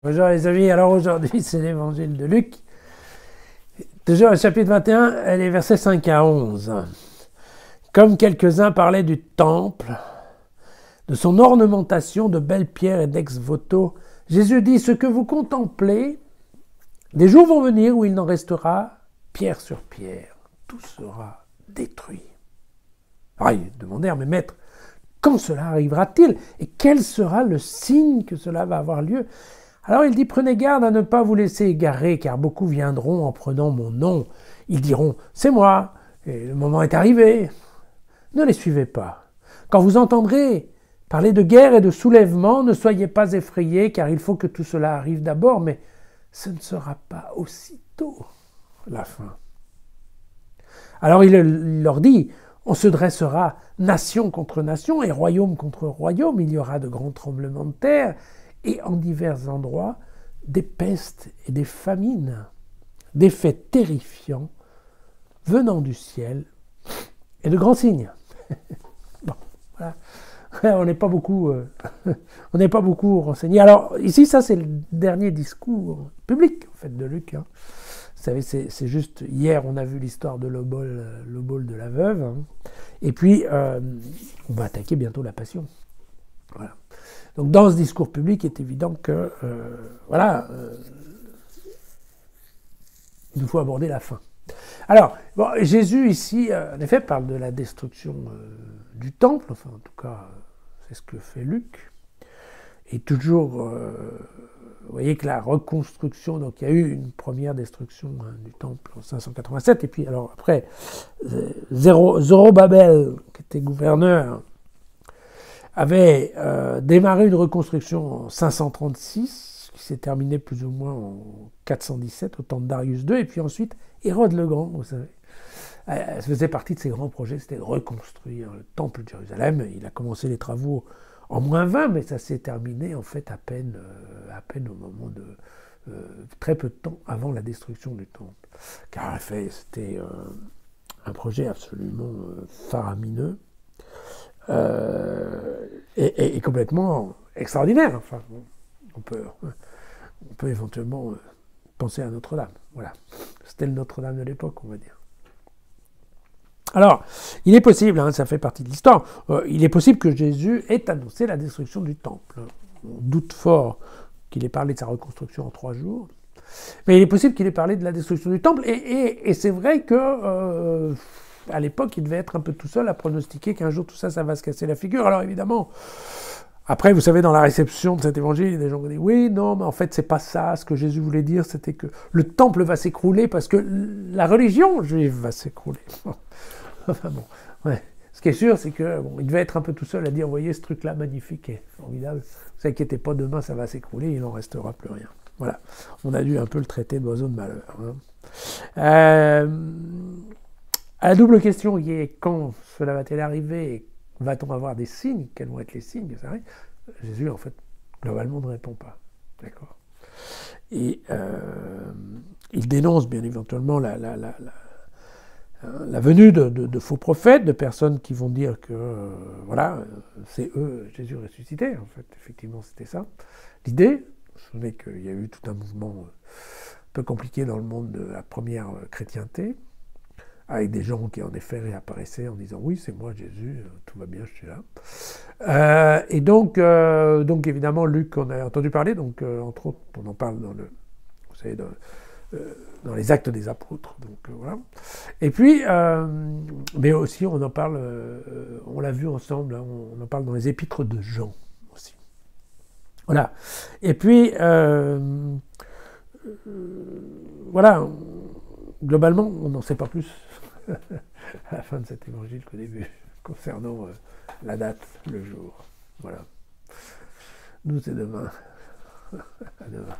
Bonjour les amis, alors aujourd'hui c'est l'évangile de Luc, toujours au chapitre 21, et les versets 5 à 11. Comme quelques-uns parlaient du temple, de son ornementation de belles pierres et d'ex-voto, Jésus dit, ce que vous contemplez, des jours vont venir où il n'en restera pierre sur pierre, tout sera détruit. Alors ils demandèrent, mais maître, quand cela arrivera-t-il et quel sera le signe que cela va avoir lieu? Alors il dit, prenez garde à ne pas vous laisser égarer, car beaucoup viendront en prenant mon nom. Ils diront, c'est moi, et le moment est arrivé. Ne les suivez pas. Quand vous entendrez parler de guerre et de soulèvement, ne soyez pas effrayés, car il faut que tout cela arrive d'abord, mais ce ne sera pas aussitôt la fin. Alors il leur dit, on se dressera nation contre nation et royaume contre royaume, il y aura de grands tremblements de terre, et en divers endroits, des pestes et des famines, des faits terrifiants venant du ciel et de grands signes. Bon, voilà. On n'est pas beaucoup renseigné. Alors ici, ça c'est le dernier discours public en fait de Luc. Hein. Vous savez, c'est juste hier on a vu l'histoire de l'obol de la veuve, hein. Et puis on va attaquer bientôt la Passion. Voilà. Donc dans ce discours public, il est évident que il nous faut aborder la fin. Alors, bon, Jésus ici, en effet, parle de la destruction du temple, enfin en tout cas, c'est ce que fait Luc. Et toujours, vous voyez que la reconstruction, donc il y a eu une première destruction du temple en 587, et puis alors après, Zorobabel, qui était gouverneur, avait démarré une reconstruction en 536, qui s'est terminée plus ou moins en 417, au temps de Darius II, et puis ensuite Hérode le Grand, vous savez. Ça faisait partie de ses grands projets, c'était de reconstruire le temple de Jérusalem. Il a commencé les travaux en -20, mais ça s'est terminé en fait à peine au moment de très peu de temps avant la destruction du temple. Car en fait, c'était un projet absolument faramineux. Et complètement extraordinaire. Enfin, on peut éventuellement penser à Notre-Dame. Voilà. C'était le Notre-Dame de l'époque, on va dire. Alors, il est possible, hein, ça fait partie de l'histoire, il est possible que Jésus ait annoncé la destruction du temple. On doute fort qu'il ait parlé de sa reconstruction en 3 jours. Mais il est possible qu'il ait parlé de la destruction du temple. Et c'est vrai que à l'époque, il devait être un peu tout seul à pronostiquer qu'un jour tout ça, ça va se casser la figure. Alors évidemment, après, vous savez, dans la réception de cet évangile, il y a des gens qui disent « Oui, non, mais en fait, c'est pas ça. Ce que Jésus voulait dire, c'était que le temple va s'écrouler parce que la religion juive va s'écrouler. » Enfin bon, ouais. Ce qui est sûr, c'est que il devait être un peu tout seul à dire « Voyez ce truc-là, magnifique et formidable. Ne vous inquiétez pas, demain, ça va s'écrouler, il n'en restera plus rien. » Voilà. On a dû un peu le traiter d'oiseau de malheur. Hein. À la double question qui est quand cela va-t-il arriver et va-t-on avoir des signes? Quels vont être les signes que ça arrive? Jésus, en fait, globalement, ne répond pas. D'accord. Et il dénonce bien éventuellement la venue de faux prophètes, de personnes qui vont dire que, voilà, c'est eux, Jésus ressuscité. En fait, effectivement, c'était ça. L'idée, vous vous souvenez qu'il y a eu tout un mouvement un peu compliqué dans le monde de la première chrétienté, avec des gens qui en effet réapparaissaient en disant « Oui, c'est moi Jésus, tout va bien, je suis là. » Et donc évidemment, Luc, on a entendu parler, donc entre autres, on en parle dans vous savez, dans les Actes des Apôtres. Donc, voilà. Et puis, mais aussi, on en parle, on l'a vu ensemble, hein, on en parle dans les Épîtres de Jean aussi. Voilà. Et puis, voilà, globalement, on n'en sait pas plus à la fin de cet évangile qu'au début, concernant la date, le jour. Voilà. Nous, c'est demain. À demain.